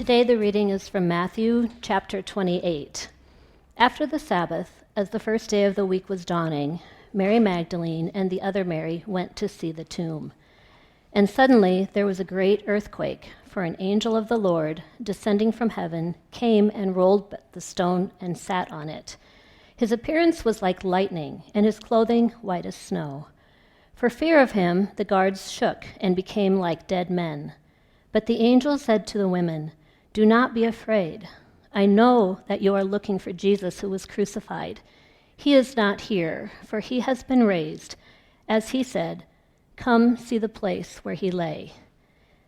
Today the reading is from Matthew chapter 28. After the Sabbath, as the first day of the week was dawning, Mary Magdalene and the other Mary went to see the tomb. And suddenly there was a great earthquake, for an angel of the Lord, descending from heaven, came and rolled the stone and sat on it. His appearance was like lightning, and his clothing white as snow. For fear of him, the guards shook and became like dead men. But the angel said to the women, "Do not be afraid. I know that you are looking for Jesus who was crucified. He is not here, for he has been raised. As he said, come see the place where he lay.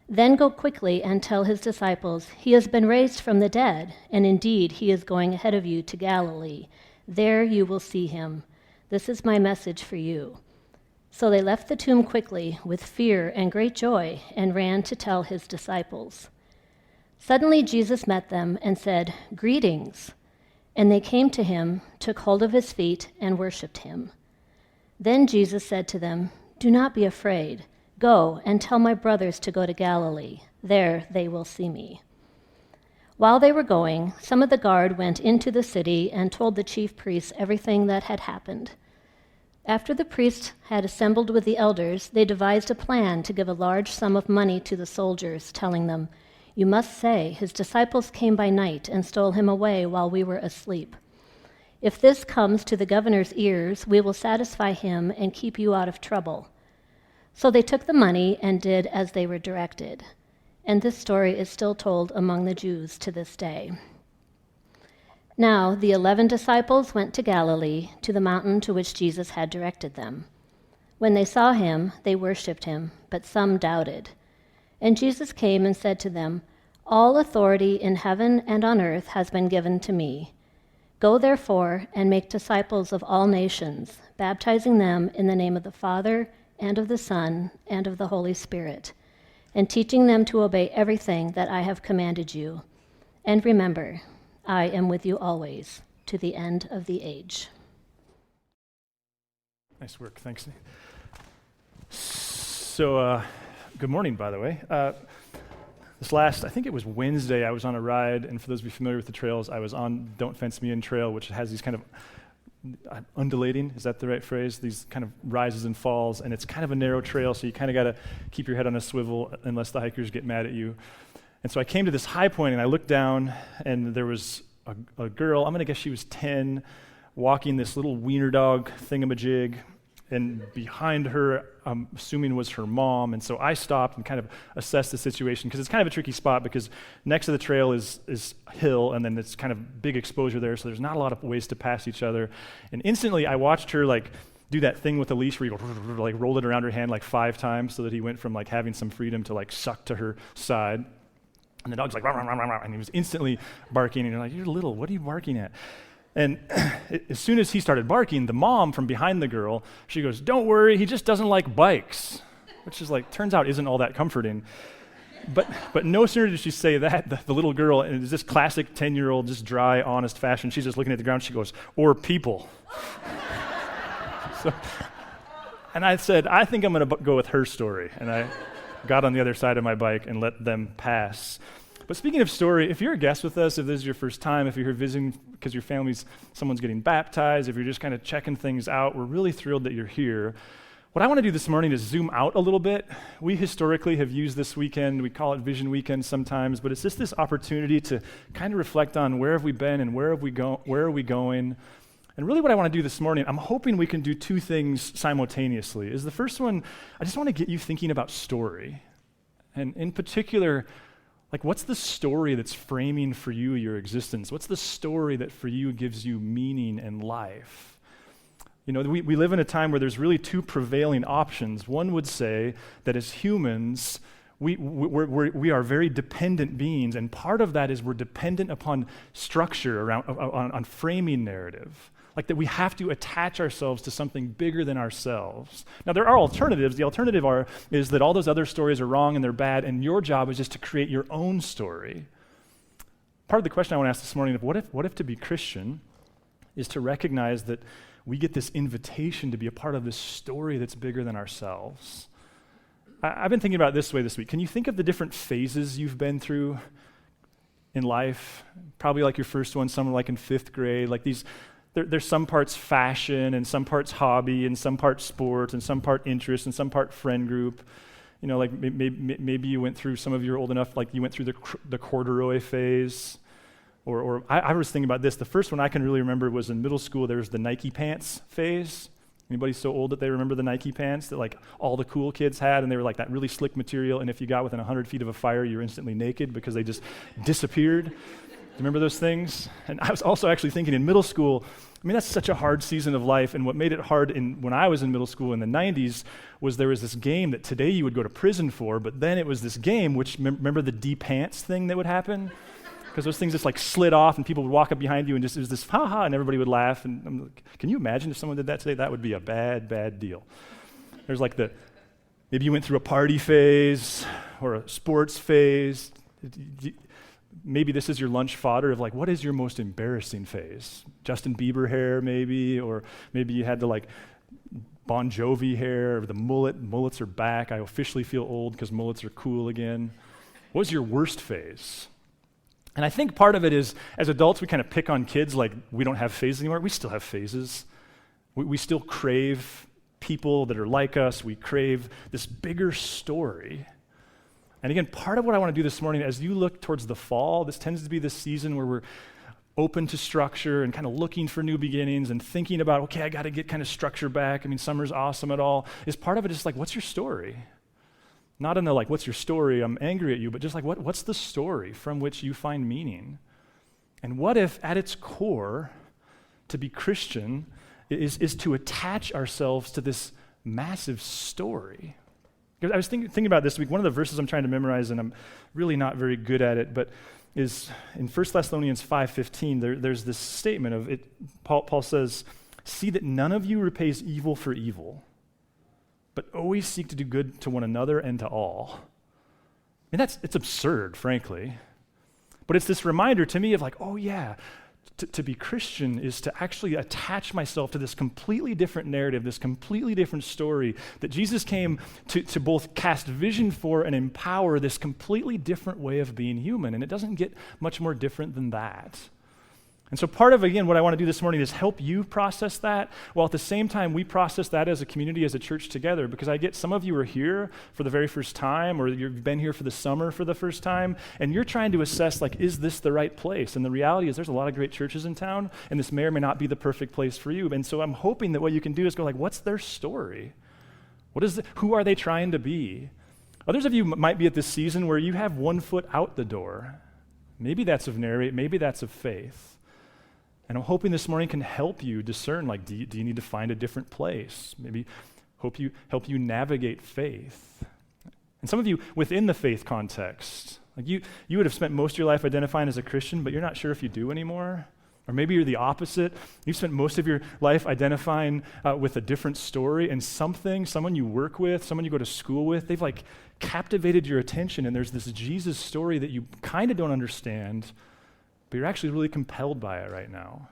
Then go quickly and tell his disciples, he has been raised from the dead, and indeed he is going ahead of you to Galilee. There you will see him. This is my message for you." So they left the tomb quickly with fear and great joy and ran to tell his disciples. Suddenly Jesus met them and said, "Greetings." And they came to him, took hold of his feet, and worshipped him. Then Jesus said to them, "Do not be afraid. Go and tell my brothers to go to Galilee. There they will see me." While they were going, some of the guard went into the city and told the chief priests everything that had happened. After the priests had assembled with the elders, they devised a plan to give a large sum of money to the soldiers, telling them, "You must say, his disciples came by night and stole him away while we were asleep. If this comes to the governor's ears, we will satisfy him and keep you out of trouble." So they took the money and did as they were directed. And this story is still told among the Jews to this day. Now the 11 disciples went to Galilee, to the mountain to which Jesus had directed them. When they saw him, they worshipped him, but some doubted. And Jesus came and said to them, "All authority in heaven and on earth has been given to me. Go therefore and make disciples of all nations, baptizing them in the name of the Father and of the Son and of the Holy Spirit, and teaching them to obey everything that I have commanded you. And remember, I am with you always, to the end of the age." Nice work, thanks. So, good morning, by the way. I think it was Wednesday, I was on a ride, and for those of you familiar with the trails, I was on Don't Fence Me In Trail, which has these kind of undulating, is that the right phrase? These kind of rises and falls, and it's kind of a narrow trail, so you kind of got to keep your head on a swivel unless the hikers get mad at you. And so I came to this high point, and I looked down, and there was a girl, I'm going to guess she was 10, walking this little wiener dog thingamajig, and behind her, I'm assuming was her mom. And so I stopped and kind of assessed the situation, because it's kind of a tricky spot, because next to the trail is hill, and then it's kind of big exposure there, so there's not a lot of ways to pass each other. And instantly I watched her do that thing with the leash where you go, roll it around her hand 5 times, so that he went from having some freedom to suck to her side. And the dog's like, rah, rah, rah, rah, rah, and he was instantly barking, and you're like, "You're little, what are you barking at?" And as soon as he started barking, the mom from behind the girl, she goes, "Don't worry, he just doesn't like bikes," which is turns out isn't all that comforting. But no sooner did she say that, the little girl, and it's this classic 10-year-old, just dry, honest fashion, she's just looking at the ground, she goes, "Or people." And I said, I think I'm going to go with her story. And I got on the other side of my bike and let them pass. But speaking of story, if you're a guest with us, if this is your first time, if you're here visiting because your someone's getting baptized, if you're just kind of checking things out, we're really thrilled that you're here. What I want to do this morning is zoom out a little bit. We historically have used this weekend, we call it Vision Weekend sometimes, but it's just this opportunity to kind of reflect on where have we been and where are we going. And really what I want to do this morning, I'm hoping we can do 2 things simultaneously. Is the first one, I just want to get you thinking about story. And in particular, what's the story that's framing for you your existence? What's the story that for you gives you meaning and life? We live in a time where there's really 2 prevailing options. One would say that as humans, we are very dependent beings, and part of that is we're dependent upon structure, on framing narrative. That we have to attach ourselves to something bigger than ourselves. Now, there are alternatives. The alternative is that all those other stories are wrong and they're bad, and your job is just to create your own story. Part of the question I want to ask this morning is, what if to be Christian is to recognize that we get this invitation to be a part of this story that's bigger than ourselves? I've been thinking about it this way this week. Can you think of the different phases you've been through? in life, probably like your first one, some like in 5th grade, like these, there's some parts fashion and some parts hobby and some parts sports and some part interest and some part friend group. You know, like maybe you went through, some of you are old enough, like you went through the corduroy phase. Or I was thinking about this. The first one I can really remember was in middle school. There was the Nike pants phase. Anybody so old that they remember the Nike pants that like all the cool kids had, and they were like that really slick material, and if you got within 100 feet of a fire, you were instantly naked because they just disappeared. Remember those things? And I was also actually thinking in middle school, I mean, that's such a hard season of life, and what made it hard when I was in middle school in the 90s was there was this game that today you would go to prison for, but then it was this game, which, remember the D-pants thing that would happen? Because those things just like slid off and people would walk up behind you and just, it was this ha-ha, and everybody would laugh. And I'm like, can you imagine if someone did that today? That would be a bad, bad deal. There's like maybe you went through a party phase or a sports phase. Maybe this is your lunch fodder of like, what is your most embarrassing phase? Justin Bieber hair maybe, or maybe you had the like Bon Jovi hair or the mullet. Mullets are back. I officially feel old because mullets are cool again. What was your worst phase? And I think part of it is, as adults, we kind of pick on kids like we don't have phases anymore. We still have phases. We still crave people that are like us. We crave this bigger story. And again, part of what I want to do this morning, as you look towards the fall, this tends to be the season where we're open to structure and kind of looking for new beginnings and thinking about, okay, I got to get kind of structure back. I mean, summer's awesome at all. Is part of it just like, what's your story? Not in the like, what's your story? I'm angry at you, but just like, what's the story from which you find meaning? And what if at its core, to be Christian is to attach ourselves to this massive story? Because I was thinking about this week, one of the verses I'm trying to memorize, and I'm really not very good at it, but is in 1 Thessalonians 5:15, there's this statement of it. Paul says, see that none of you repays evil for evil, but always seek to do good to one another and to all. I mean, it's absurd, frankly. But it's this reminder to me of like, oh yeah, to be Christian is to actually attach myself to this completely different narrative, this completely different story that Jesus came to both cast vision for and empower this completely different way of being human. And it doesn't get much more different than that. And so part of, again, what I want to do this morning is help you process that, while at the same time we process that as a community, as a church together, because I get some of you are here for the very first time, or you've been here for the summer for the first time, and you're trying to assess, like, is this the right place? And the reality is there's a lot of great churches in town, and this may or may not be the perfect place for you. And so I'm hoping that what you can do is go like, what's their story? Who are they trying to be? Others of you might be at this season where you have one foot out the door. Maybe that's of Narrate, maybe that's of faith. And I'm hoping this morning can help you discern, like, do you need to find a different place? Maybe help you navigate faith. And some of you within the faith context, like you would have spent most of your life identifying as a Christian, but you're not sure if you do anymore. Or maybe you're the opposite. You've spent most of your life identifying with a different story, and someone you work with, someone you go to school with, they've like captivated your attention, and there's this Jesus story that you kind of don't understand, but you're actually really compelled by it right now.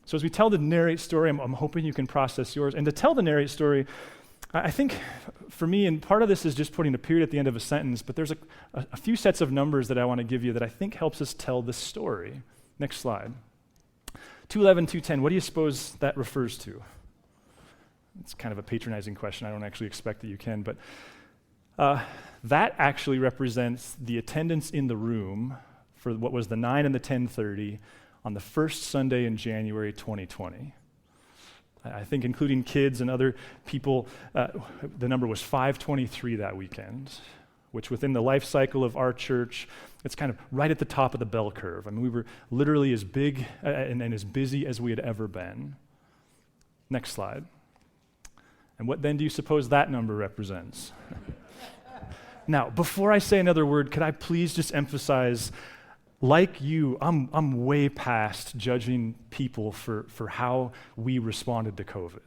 So as we tell the Narrate story, I'm hoping you can process yours. And to tell the Narrate story, I think for me, and part of this is just putting a period at the end of a sentence, but there's a few sets of numbers that I want to give you that I think helps us tell this story. Next slide. 211, 210, what do you suppose that refers to? It's kind of a patronizing question. I don't actually expect that you can, but that actually represents the attendance in the room for what was the 9 and the 10:30 on the first Sunday in January 2020. I think including kids and other people, the number was 523 that weekend, which within the life cycle of our church, it's kind of right at the top of the bell curve. I mean, we were literally as big and as busy as we had ever been. Next slide. And what then do you suppose that number represents? Now, before I say another word, could I please just emphasize, like you, I'm way past judging people for how we responded to COVID.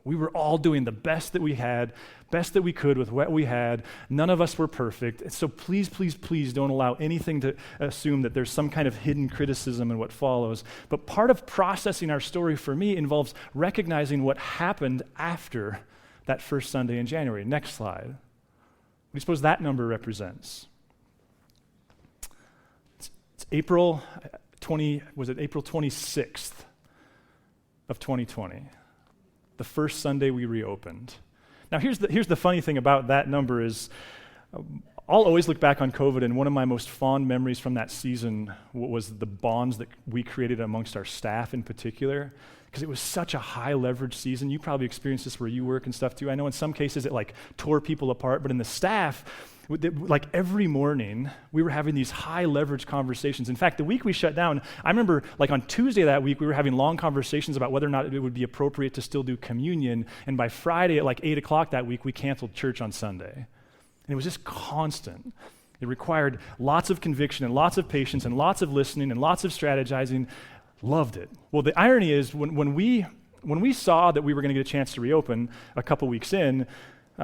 We were all doing the best that we had, best that we could with what we had. None of us were perfect. So please, please, please don't allow anything to assume that there's some kind of hidden criticism in what follows. But part of processing our story for me involves recognizing what happened after that first Sunday in January. Next slide. What do you suppose that number represents? It's April 26th of 2020, the first Sunday we reopened. Now, here's the funny thing about that number is I'll always look back on COVID, and one of my most fond memories from that season was the bonds that we created amongst our staff in particular, because it was such a high leverage season. You probably experienced this where you work and stuff too. I know in some cases it like tore people apart, but in the staff, like every morning, we were having these high leverage conversations. In fact, the week we shut down, I remember like on Tuesday that week, we were having long conversations about whether or not it would be appropriate to still do communion. And by Friday at like 8 o'clock that week, we canceled church on Sunday. And it was just constant. It required lots of conviction and lots of patience and lots of listening and lots of strategizing. Loved it. Well, the irony is when we saw that we were going to get a chance to reopen a couple weeks in,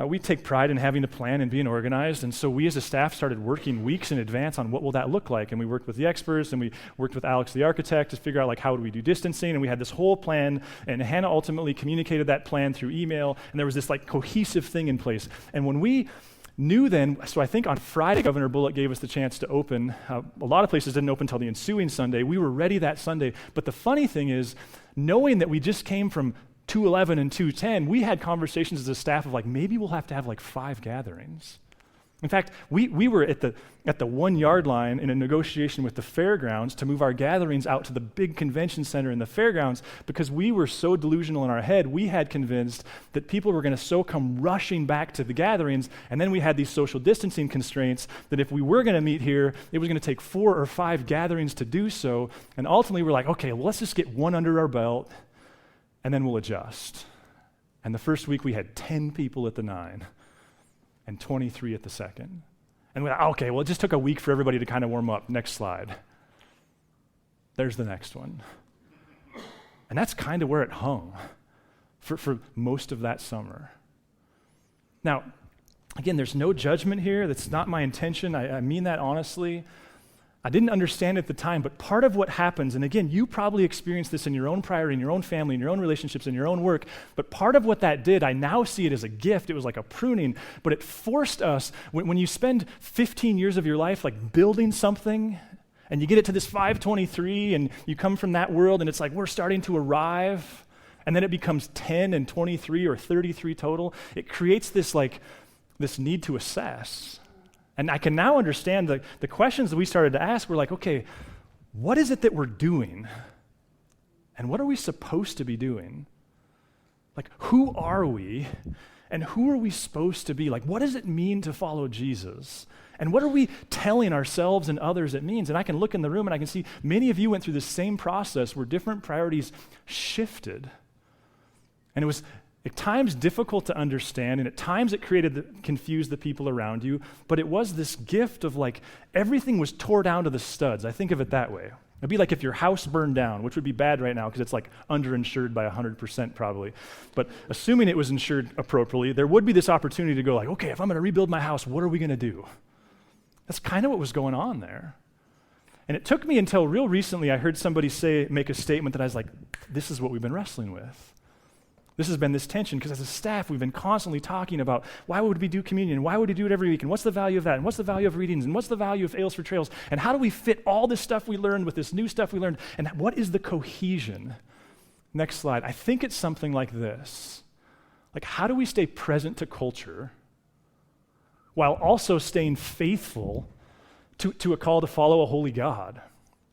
we take pride in having a plan and being organized, and so we as a staff started working weeks in advance on what will that look like, and we worked with the experts, and we worked with Alex, the architect, to figure out like how would we do distancing, and we had this whole plan, and Hannah ultimately communicated that plan through email, and there was this like cohesive thing in place. And when we knew then, so I think on Friday, Governor Bullock gave us the chance to open. A lot of places didn't open until the ensuing Sunday. We were ready that Sunday, but the funny thing is, knowing that we just came from 211 and 210, we had conversations as a staff of like, maybe we'll have to have like 5 gatherings. In fact, we were at the 1 yard line in a negotiation with the fairgrounds to move our gatherings out to the big convention center in the fairgrounds because we were so delusional in our head, we had convinced that people were going to so come rushing back to the gatherings, and then we had these social distancing constraints that if we were going to meet here, it was going to take 4 or 5 gatherings to do so, and ultimately we're like, okay, well, let's just get 1 under our belt, and then we'll adjust. And the first week we had 10 people at the 9. And 23 at the second. And we're like, okay, well, it just took a week for everybody to kind of warm up. Next slide. There's the next one. And that's kind of where it hung for most of that summer. Now, again, there's no judgment here. That's not my intention. I mean that honestly. I didn't understand at the time, but part of what happens, and again, you probably experienced this in your own priority, in your own family, in your own relationships, in your own work, but part of what that did, I now see it as a gift. It was like a pruning, but it forced us, when you spend 15 years of your life like building something, and you get it to this 523, and you come from that world, and it's like we're starting to arrive, and then it becomes 10 and 23 or 33 total, it creates this need to assess. And I can now understand the questions that we started to ask were like, okay, what is it that we're doing? And what are we supposed to be doing? Like, who are we? And who are we supposed to be? Like, what does it mean to follow Jesus? And what are we telling ourselves and others it means? And I can look in the room and I can see many of you went through the same process where different priorities shifted. And it was at times difficult to understand, and at times it confused the people around you, but it was this gift of like, everything was tore down to the studs. I think of it that way. It'd be like if your house burned down, which would be bad right now because it's like underinsured by 100% probably. But assuming it was insured appropriately, there would be this opportunity to go like, okay, if I'm going to rebuild my house, what are we going to do? That's kind of what was going on there. And it took me until real recently I heard somebody make a statement that I was like, this is what we've been wrestling with. This has been this tension because as a staff, we've been constantly talking about why would we do communion? Why would we do it every week? And what's the value of that? And what's the value of readings? And what's the value of Ales for Trails? And how do we fit all this stuff we learned with this new stuff we learned? And what is the cohesion? Next slide. I think it's something like this. Like, how do we stay present to culture while also staying faithful to a call to follow a holy God?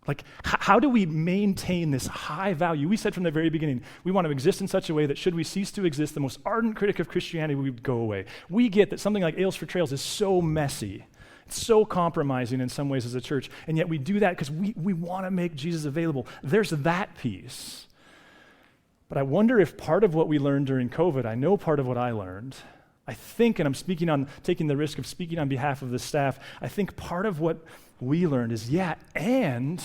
Like, how do we maintain this high value? We said from the very beginning, we want to exist in such a way that should we cease to exist, the most ardent critic of Christianity would go away. We get that something like Ales for Trails is so messy. It's so compromising in some ways as a church, and yet we do that because we want to make Jesus available. There's that piece. But I wonder if part of what we learned during COVID, I know part of what I learned, I think, and I'm taking the risk of speaking on behalf of the staff, I think part of what we learned is, and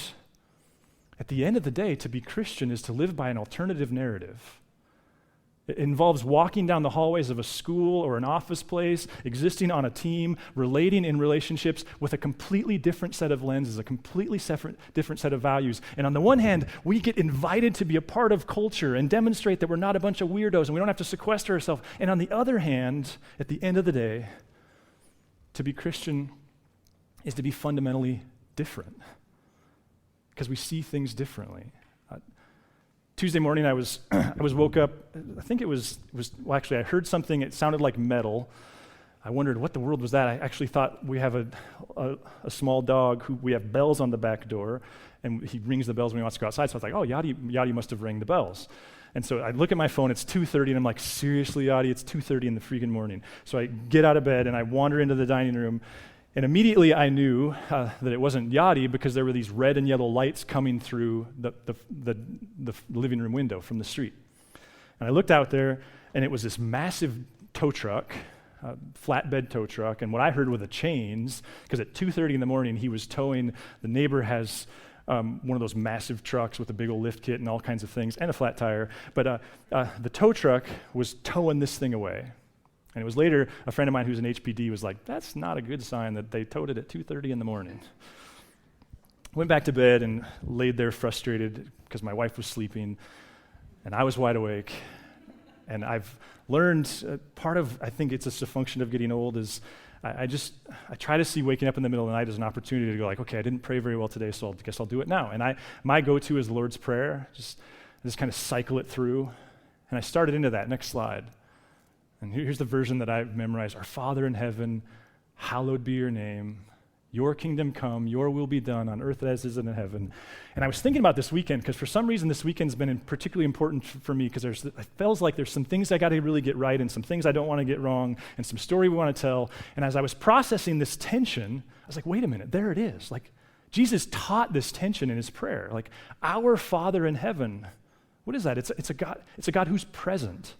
at the end of the day, to be Christian is to live by an alternative narrative. It involves walking down the hallways of a school or an office place, existing on a team, relating in relationships with a completely different set of lenses, a completely different set of values. And on the one hand, we get invited to be a part of culture and demonstrate that we're not a bunch of weirdos and we don't have to sequester ourselves. And on the other hand, at the end of the day, to be Christian is to be fundamentally different. because we see things differently. Tuesday morning, I was woke up. I think it was well, actually, I heard something. It sounded like metal. I wondered what the world was that. I actually thought we have a small dog who we have bells on the back door, and he rings the bells when he wants to go outside. So I was like, oh, Yadi must have rang the bells. And so I look at my phone, it's 2:30, and I'm like, seriously, Yadi, it's 2:30 in the freaking morning. So I get out of bed, and I wander into the dining room, and immediately I knew that it wasn't Yadi because there were these red and yellow lights coming through the living room window from the street. And I looked out there, and it was this massive tow truck, flatbed tow truck, and what I heard were the chains, because at 2:30 in the morning, he was towing, the neighbor has one of those massive trucks with a big old lift kit and all kinds of things, and a flat tire, but the tow truck was towing this thing away. And it was later, a friend of mine who's an HPD was like, that's not a good sign that they towed it at 2:30 in the morning. Went back to bed and laid there frustrated because my wife was sleeping, and I was wide awake. And I've learned part of, I think it's just a function of getting old, is I try to see waking up in the middle of the night as an opportunity to go like, okay, I didn't pray very well today, so I guess I'll do it now. And my go-to is the Lord's Prayer. Just kind of cycle it through. And I started into that. Next slide. And here's the version that I've memorized. Our Father in heaven, hallowed be your name. Your kingdom come, your will be done on earth as is in heaven. And I was thinking about this weekend because for some reason this weekend's been particularly important for me because it feels like there's some things I got to really get right and some things I don't want to get wrong and some story we want to tell. And as I was processing this tension, I was like, wait a minute, there it is. Like Jesus taught this tension in his prayer. Like our Father in heaven. What is that? It's a God who's present.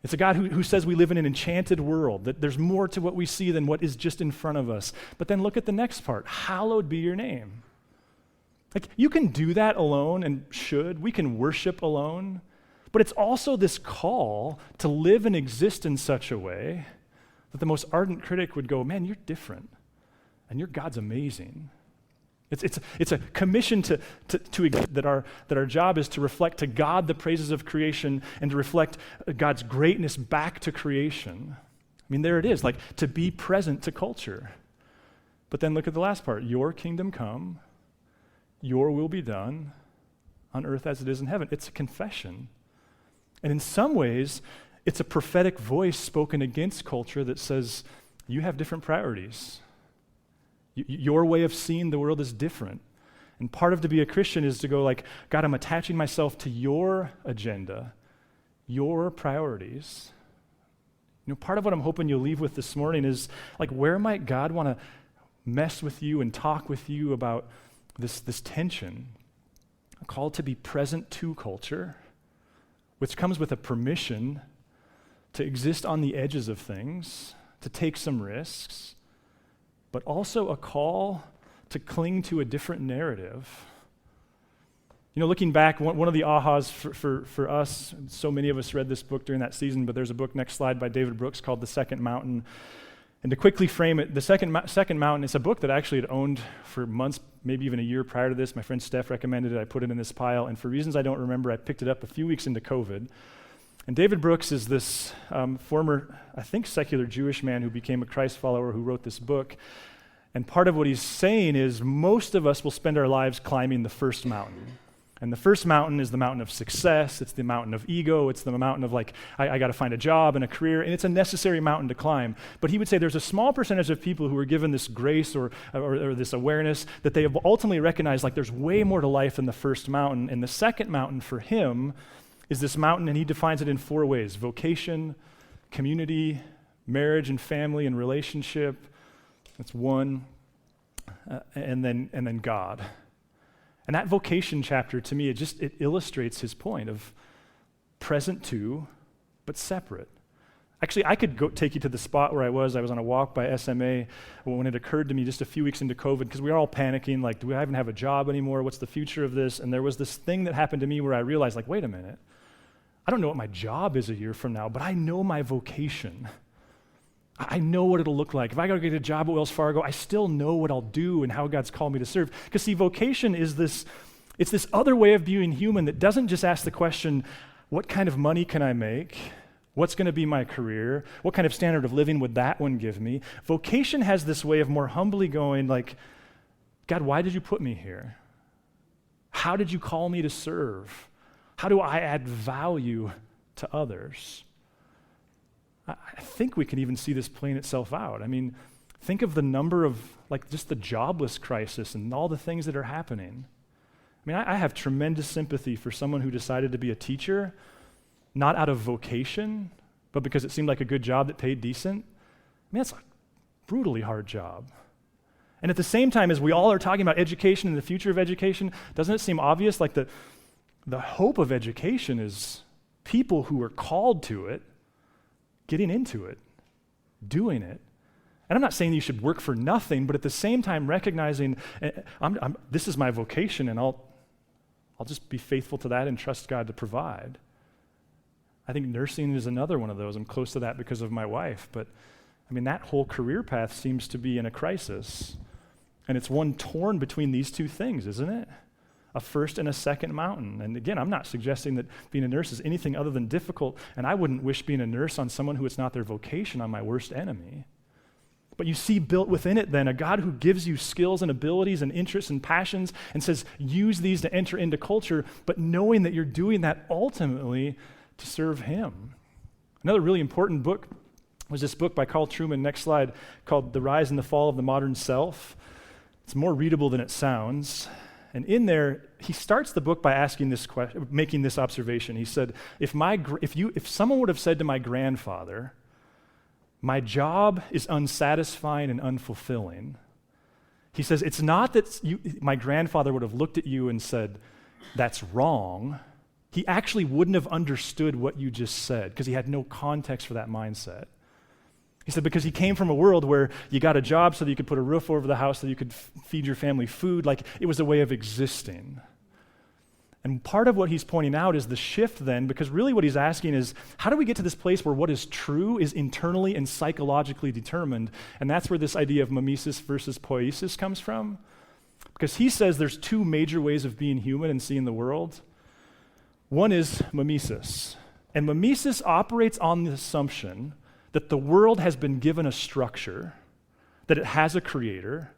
It's a God who says we live in an enchanted world, that there's more to what we see than what is just in front of us. But then look at the next part. Hallowed be your name. Like, you can do that alone and should. We can worship alone. But it's also this call to live and exist in such a way that the most ardent critic would go, man, you're different. And your God's amazing. It's a commission to that our job is to reflect to God the praises of creation and to reflect God's greatness back to creation. I mean, there it is, like to be present to culture. But then look at the last part. Your kingdom come, your will be done on earth as it is in heaven. It's a confession. And in some ways, it's a prophetic voice spoken against culture that says, you have different priorities. Your way of seeing the world is different. And part of to be a Christian is to go like, God, I'm attaching myself to your agenda, your priorities. You know, part of what I'm hoping you'll leave with this morning is like, where might God want to mess with you and talk with you about this tension? A call to be present to culture, which comes with a permission to exist on the edges of things, to take some risks, but also a call to cling to a different narrative. You know, looking back, one of the ahas for us, so many of us read this book during that season, but there's a book, next slide, by David Brooks called The Second Mountain. And to quickly frame it, The Second Mountain, it's a book that I actually had owned for months, maybe even a year prior to this. My friend Steph recommended it. I put it in this pile, and for reasons I don't remember, I picked it up a few weeks into COVID. And David Brooks is this former, I think, secular Jewish man who became a Christ follower who wrote this book. And part of what he's saying is most of us will spend our lives climbing the first mountain. And the first mountain is the mountain of success. It's the mountain of ego. It's the mountain of like, I got to find a job and a career. And it's a necessary mountain to climb. But he would say there's a small percentage of people who are given this grace or this awareness that they have ultimately recognized like there's way more to life than the first mountain. And the second mountain for him is this mountain, and he defines it in 4 ways: vocation, community, marriage and family and relationship. That's one. And then God. And that vocation chapter, to me, it illustrates his point of present to, but separate. Actually, I could go take you to the spot where I was. I was on a walk by SMA when it occurred to me just a few weeks into COVID, because we were all panicking, like, do I even have a job anymore? What's the future of this? And there was this thing that happened to me where I realized, like, wait a minute. I don't know what my job is a year from now, but I know my vocation. I know what it'll look like. If I go get a job at Wells Fargo, I still know what I'll do and how God's called me to serve. Because see, vocation is this other way of being human that doesn't just ask the question, what kind of money can I make? What's going to be my career? What kind of standard of living would that one give me? Vocation has this way of more humbly going like, God, why did you put me here? How did you call me to serve? How do I add value to others? I think we can even see this playing itself out. I mean, think of the number of, just the jobless crisis and all the things that are happening. I mean, I have tremendous sympathy for someone who decided to be a teacher, not out of vocation, but because it seemed like a good job that paid decent. I mean, that's a brutally hard job. And at the same time, as we all are talking about education and the future of education, doesn't it seem obvious, the hope of education is people who are called to it, getting into it, doing it. And I'm not saying you should work for nothing, but at the same time recognizing this is my vocation, and I'll just be faithful to that and trust God to provide. I think nursing is another one of those. I'm close to that because of my wife, but I mean, that whole career path seems to be in a crisis. And it's one torn between these two things, isn't it? A first and a second mountain. And again, I'm not suggesting that being a nurse is anything other than difficult, and I wouldn't wish being a nurse on someone who it's not their vocation, on my worst enemy. But you see built within it then a God who gives you skills and abilities and interests and passions and says, use these to enter into culture, but knowing that you're doing that ultimately to serve him. Another really important book was this book by Carl Trueman, next slide, called The Rise and the Fall of the Modern Self. It's more readable than it sounds. And in there, he starts the book by asking this question, making this observation. He said, if someone would have said to my grandfather, my job is unsatisfying and unfulfilling, he says, it's not that my grandfather would have looked at you and said, that's wrong. He actually wouldn't have understood what you just said because he had no context for that mindset. He said, because he came from a world where you got a job so that you could put a roof over the house, so you could feed your family food, like it was a way of existing. And part of what he's pointing out is the shift then, because really what he's asking is, how do we get to this place where what is true is internally and psychologically determined? And that's where this idea of mimesis versus poiesis comes from. Because he says there's two major ways of being human and seeing the world. One is mimesis. And mimesis operates on the assumption that the world has been given a structure, that it has a creator,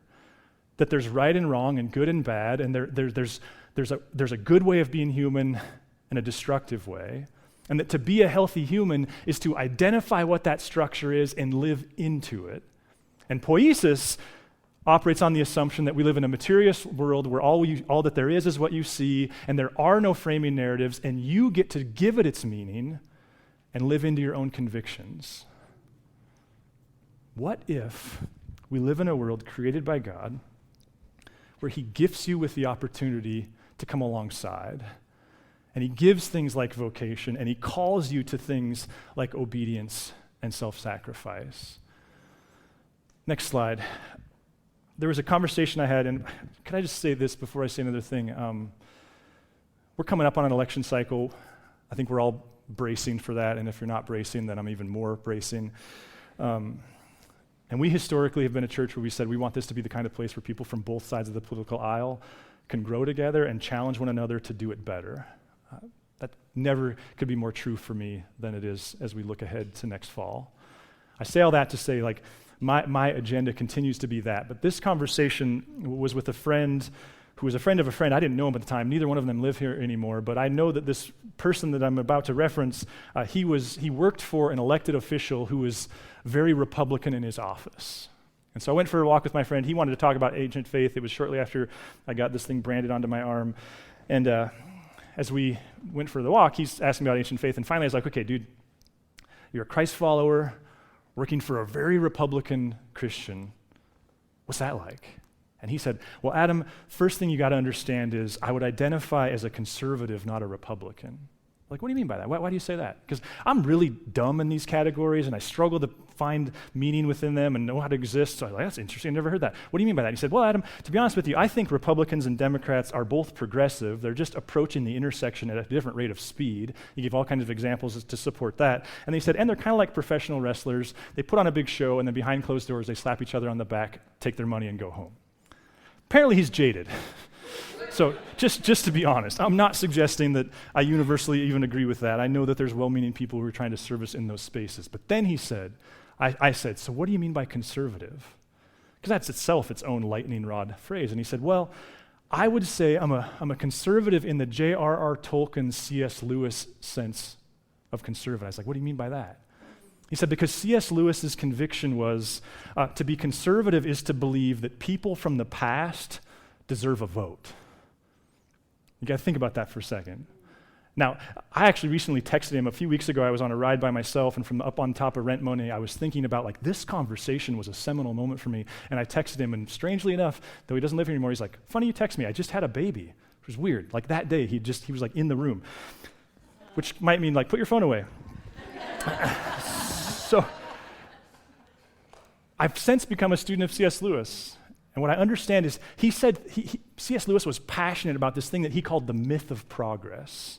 that there's right and wrong and good and bad, and there's a good way of being human and a destructive way, and that to be a healthy human is to identify what that structure is and live into it. And poiesis operates on the assumption that we live in a materialist world where all that there is what you see, and there are no framing narratives, and you get to give it its meaning and live into your own convictions. What if we live in a world created by God where he gifts you with the opportunity to come alongside, and he gives things like vocation, and he calls you to things like obedience and self-sacrifice? Next slide. There was a conversation I had, and can I just say this before I say another thing? We're coming up on an election cycle. I think we're all bracing for that, and if you're not bracing, then I'm even more bracing. And we historically have been a church where we said we want this to be the kind of place where people from both sides of the political aisle can grow together and challenge one another to do it better. That never could be more true for me than it is as we look ahead to next fall. I say all that to say, my agenda continues to be that. But this conversation was with a friend who was a friend of a friend. I didn't know him at the time. Neither one of them live here anymore. But I know that this person that I'm about to reference, he worked for an elected official who was very Republican in his office. And so I went for a walk with my friend. He wanted to talk about ancient faith. It was shortly after I got this thing branded onto my arm. And as we went for the walk, he's asking about ancient faith. And finally I was like, okay, dude, you're a Christ follower working for a very Republican Christian. What's that like? And he said, well, Adam, first thing you got to understand is I would identify as a conservative, not a Republican. Like, what do you mean by that? Why do you say that? Because I'm really dumb in these categories, and I struggle to find meaning within them and know how to exist. So I was like, that's interesting. I never heard that. What do you mean by that? He said, well, Adam, to be honest with you, I think Republicans and Democrats are both progressive. They're just approaching the intersection at a different rate of speed. He gave all kinds of examples to support that. And he said, and they're kind of like professional wrestlers. They put on a big show, and then behind closed doors, they slap each other on the back, take their money, and go home. Apparently, he's jaded. So just to be honest, I'm not suggesting that I universally even agree with that. I know that there's well-meaning people who are trying to service in those spaces. But then he said, I said, so what do you mean by conservative? Because that's itself its own lightning rod phrase. And he said, well, I would say I'm a conservative in the J.R.R. Tolkien, C.S. Lewis sense of conservative. I was like, what do you mean by that? He said, because C.S. Lewis's conviction was to be conservative is to believe that people from the past deserve a vote. You got to think about that for a second. Now, I actually recently texted him a few weeks ago. I was on a ride by myself, and from up on top of Rent Money, I was thinking about, like, this conversation was a seminal moment for me. And I texted him, and strangely enough, though he doesn't live here anymore, he's like, funny you text me. I just had a baby. It was weird. Like, that day, he was, like, in the room, which might mean, like, put your phone away. So, I've since become a student of C.S. Lewis. And what I understand is he said C.S. Lewis was passionate about this thing that he called the myth of progress.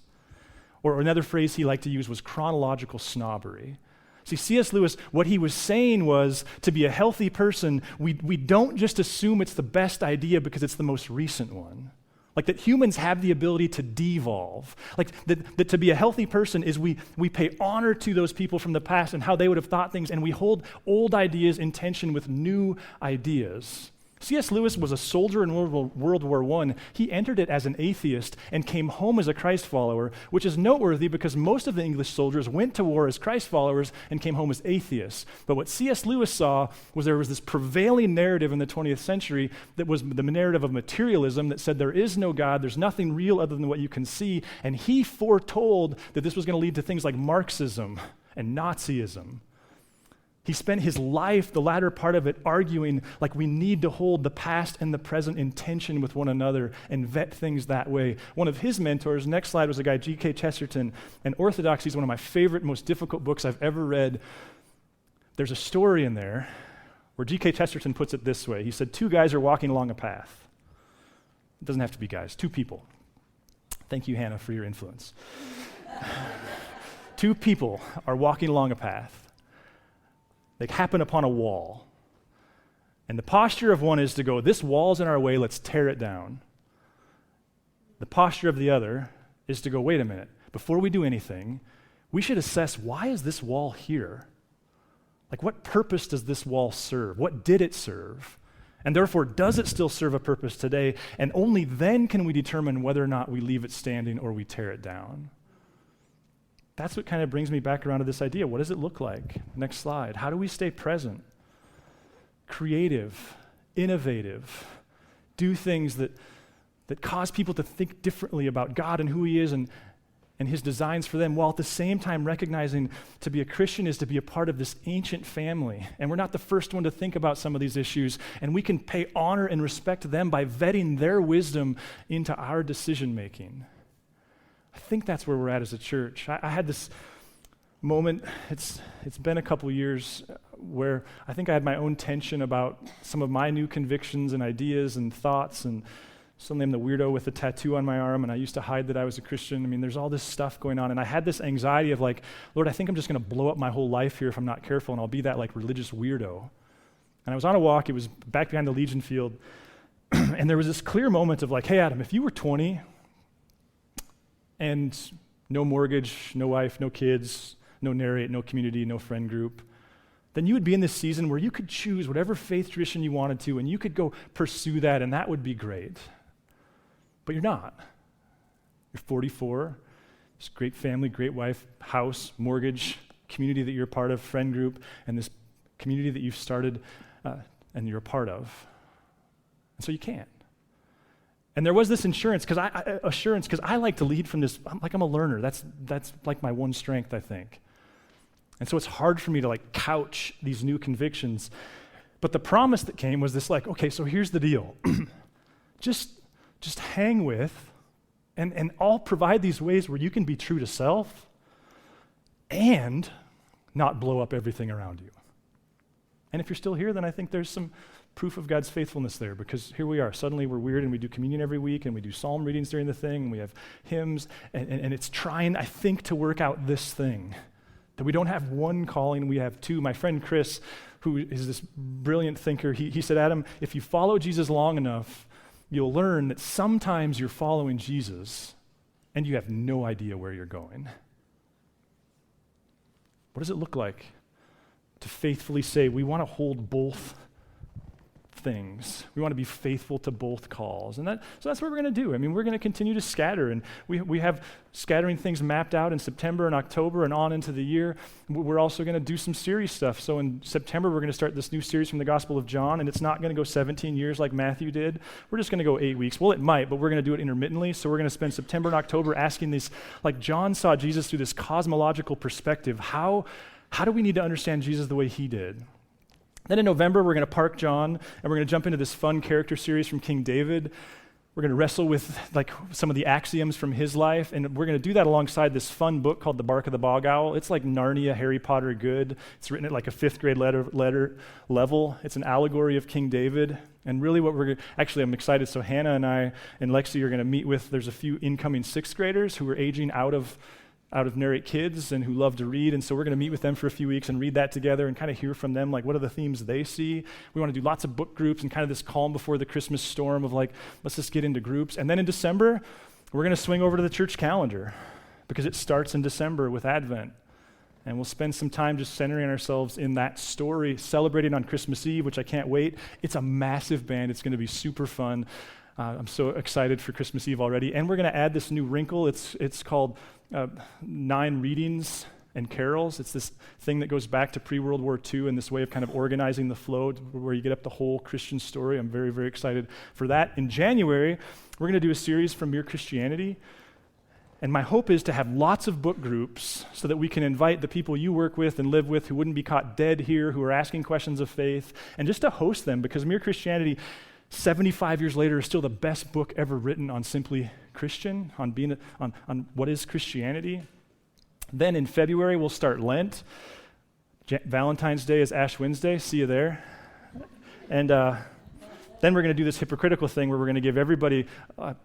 Or another phrase he liked to use was chronological snobbery. See, C.S. Lewis, what he was saying was, to be a healthy person, we don't just assume it's the best idea because it's the most recent one. Like that humans have the ability to devolve. Like that to be a healthy person is we pay honor to those people from the past and how they would have thought things, and we hold old ideas in tension with new ideas. C.S. Lewis was a soldier in World War I. He entered it as an atheist and came home as a Christ follower, which is noteworthy because most of the English soldiers went to war as Christ followers and came home as atheists. But what C.S. Lewis saw was there was this prevailing narrative in the 20th century that was the narrative of materialism that said there is no God, there's nothing real other than what you can see, and he foretold that this was going to lead to things like Marxism and Nazism. He spent his life, the latter part of it, arguing like we need to hold the past and the present in tension with one another and vet things that way. One of his mentors, next slide, was a guy, G.K. Chesterton, and Orthodoxy is one of my favorite, most difficult books I've ever read. There's a story in there where G.K. Chesterton puts it this way. He said, 2 guys are walking along a path. It doesn't have to be guys, 2 people. Thank you, Hannah, for your influence. 2 people are walking along a path. They happen upon a wall. And the posture of one is to go, this wall's in our way, let's tear it down. The posture of the other is to go, wait a minute, before we do anything, we should assess, why is this wall here? Like, what purpose does this wall serve? What did it serve? And therefore, does it still serve a purpose today? And only then can we determine whether or not we leave it standing or we tear it down. That's what kind of brings me back around to this idea. What does it look like? Next slide. How do we stay present, creative, innovative, do things that cause people to think differently about God and who he is and his designs for them, while at the same time recognizing to be a Christian is to be a part of this ancient family. And we're not the first one to think about some of these issues, and we can pay honor and respect to them by vetting their wisdom into our decision making. I think that's where we're at as a church. I had this moment, it's been a couple years, where I think I had my own tension about some of my new convictions and ideas and thoughts, and suddenly I'm the weirdo with a tattoo on my arm, and I used to hide that I was a Christian. I mean, there's all this stuff going on, and I had this anxiety of like, Lord, I think I'm just going to blow up my whole life here if I'm not careful, and I'll be that like religious weirdo. And I was on a walk, it was back behind the Legion field, and there was this clear moment of like, hey Adam, if you were 20, and no mortgage, no wife, no kids, no Narrate, no community, no friend group, then you would be in this season where you could choose whatever faith tradition you wanted to, and you could go pursue that, and that would be great. But you're not. You're 44, this great family, great wife, house, mortgage, community that you're a part of, friend group, and this community that you've started and you're a part of. And so you can't. And there was this assurance because I like to lead from this. I'm a learner. That's like my one strength, I think. And so it's hard for me to like couch these new convictions. But the promise that came was this like, okay, so here's the deal. just hang with, and I'll provide these ways where you can be true to self and not blow up everything around you. And if you're still here, then I think there's some proof of God's faithfulness there, because here we are. Suddenly we're weird, and we do communion every week, and we do psalm readings during the thing, and we have hymns, and it's trying, I think, to work out this thing, that we don't have one calling, we have 2. My friend Chris, who is this brilliant thinker, he said, Adam, if you follow Jesus long enough, you'll learn that sometimes you're following Jesus, and you have no idea where you're going. What does it look like to faithfully say, we want to hold both things. We want to be faithful to both calls. So that's what we're going to do. I mean, we're going to continue to scatter, and we have scattering things mapped out in September and October and on into the year. We're also going to do some series stuff. So in September, we're going to start this new series from the Gospel of John, and it's not going to go 17 years like Matthew did. We're just going to go 8 weeks. Well, it might, but we're going to do it intermittently. So we're going to spend September and October asking these, like John saw Jesus through this cosmological perspective. How do we need to understand Jesus the way he did? Then in November, we're going to park John, and we're going to jump into this fun character series from King David. We're going to wrestle with like some of the axioms from his life, and we're going to do that alongside this fun book called The Bark of the Bog Owl. It's like Narnia, Harry Potter good. It's written at like a 5th grade letter level. It's an allegory of King David. And really I'm excited. So Hannah and I and Lexi are going to meet with, there's a few incoming 6th graders who are aging out of Narrate kids and who love to read, and so we're going to meet with them for a few weeks and read that together and kind of hear from them, like what are the themes they see. We want to do lots of book groups and kind of this calm before the Christmas storm of like, let's just get into groups. And then in December, we're going to swing over to the church calendar because it starts in December with Advent. And we'll spend some time just centering ourselves in that story, celebrating on Christmas Eve, which I can't wait. It's a massive band. It's going to be super fun. I'm so excited for Christmas Eve already. And we're going to add this new wrinkle. It's called 9 readings and carols. It's this thing that goes back to pre-World War II and this way of kind of organizing the flow where you get up the whole Christian story. I'm very, very excited for that. In January, we're going to do a series from Mere Christianity. And my hope is to have lots of book groups so that we can invite the people you work with and live with who wouldn't be caught dead here, who are asking questions of faith, and just to host them, because Mere Christianity 75 years later is still the best book ever written on simply Christian, on being on what is Christianity. Then in February, we'll start Lent. Valentine's Day is Ash Wednesday. See you there. And then we're going to do this hypocritical thing where we're going to give everybody a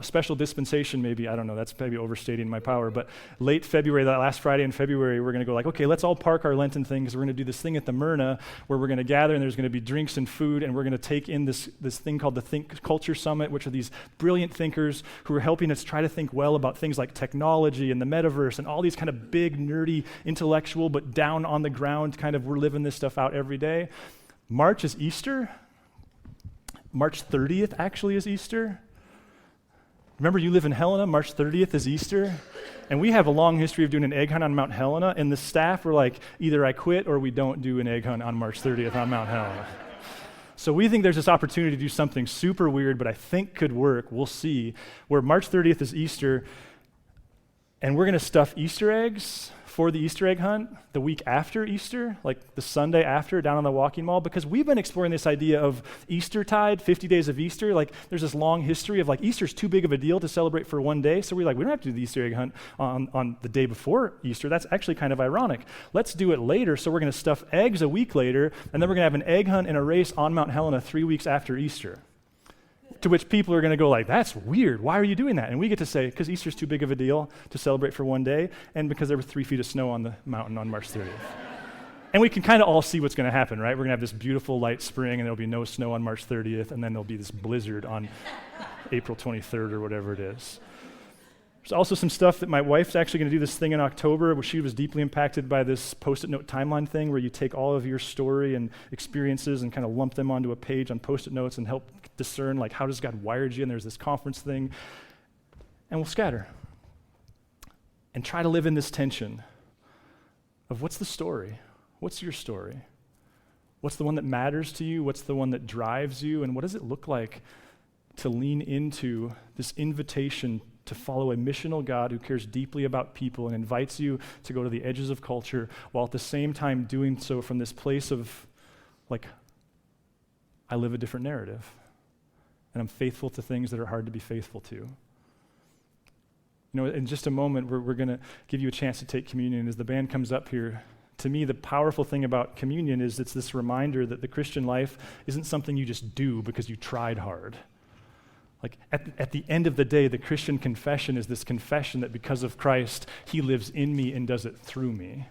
special dispensation, maybe. I don't know. That's maybe overstating my power. But late February, that last Friday in February, we're going to go like, okay, let's all park our Lenten thing because we're going to do this thing at the Myrna where we're going to gather and there's going to be drinks and food, and we're going to take in this thing called the Think Culture Summit, which are these brilliant thinkers who are helping us try to think well about things like technology and the metaverse and all these kind of big, nerdy, intellectual, but down on the ground kind of we're living this stuff out every day. March is Easter. March 30th actually is Easter. Remember, you live in Helena, March 30th is Easter, and we have a long history of doing an egg hunt on Mount Helena, and the staff were like, either I quit or we don't do an egg hunt on March 30th on Mount Helena. So we think there's this opportunity to do something super weird, but I think could work, we'll see, where March 30th is Easter, and we're going to stuff Easter eggs for the Easter egg hunt the week after Easter, like the Sunday after, down on the walking mall, because we've been exploring this idea of Eastertide, 50 days of Easter. Like there's this long history of like Easter's too big of a deal to celebrate for one day, so we're like, we don't have to do the Easter egg hunt on the day before Easter. That's actually kind of ironic. Let's do it later, so we're going to stuff eggs a week later, and then we're going to have an egg hunt and a race on Mount Helena 3 weeks after Easter. To which people are going to go like, that's weird. Why are you doing that? And we get to say, because Easter's too big of a deal to celebrate for one day, and because there were 3 feet of snow on the mountain on March 30th. And we can kind of all see what's going to happen, right? We're going to have this beautiful light spring, and there'll be no snow on March 30th, and then there'll be this blizzard on April 23rd or whatever it is. There's also some stuff that my wife's actually going to do this thing in October where she was deeply impacted by this Post-it note timeline thing where you take all of your story and experiences and kind of lump them onto a page on Post-it notes and help discern like how does God wired you, and there's this conference thing. And we'll scatter and try to live in this tension of what's the story? What's your story? What's the one that matters to you? What's the one that drives you? And what does it look like to lean into this invitation to follow a missional God who cares deeply about people and invites you to go to the edges of culture while at the same time doing so from this place of, like, I live a different narrative and I'm faithful to things that are hard to be faithful to. You know, in just a moment, we're going to give you a chance to take communion. As the band comes up here, to me, the powerful thing about communion is it's this reminder that the Christian life isn't something you just do because you tried hard. Like, at the end of the day, the Christian confession is this confession that because of Christ, he lives in me and does it through me.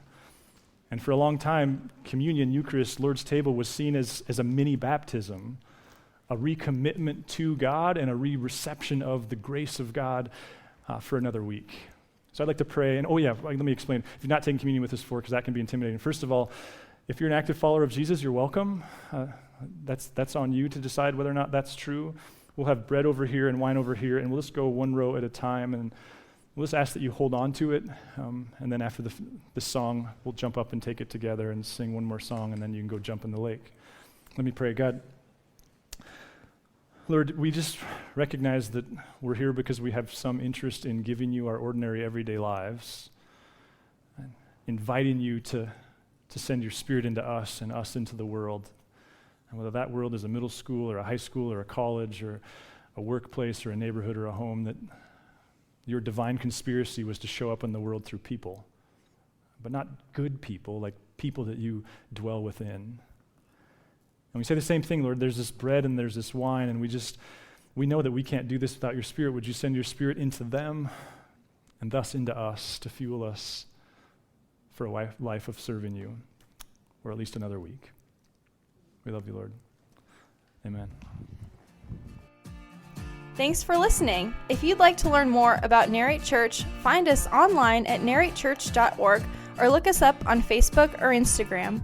And for a long time, communion, Eucharist, Lord's table was seen as a mini baptism, a recommitment to God and a re-reception of the grace of God for another week. So I'd like to pray, and let me explain. If you're not taking communion with us before, because that can be intimidating. First of all, If you're an active follower of Jesus, you're welcome. That's on you to decide whether or not that's true. We'll have bread over here and wine over here, and we'll just go one row at a time, and we'll just ask that you hold on to it, and then after this song, we'll jump up and take it together and sing one more song, and then you can go jump in the lake. Let me pray. God, Lord, we just recognize that we're here because we have some interest in giving you our ordinary everyday lives, and inviting you to send your Spirit into us and us into the world. And whether that world is a middle school or a high school or a college or a workplace or a neighborhood or a home, that your divine conspiracy was to show up in the world through people, but not good people, like people that you dwell within. And we say the same thing, Lord, there's this bread and there's this wine, and we know that we can't do this without your Spirit. Would you send your Spirit into them and thus into us to fuel us for a life of serving you, or at least another week. We love you, Lord. Amen. Thanks for listening. If you'd like to learn more about Narrate Church, find us online at narratechurch.org or look us up on Facebook or Instagram.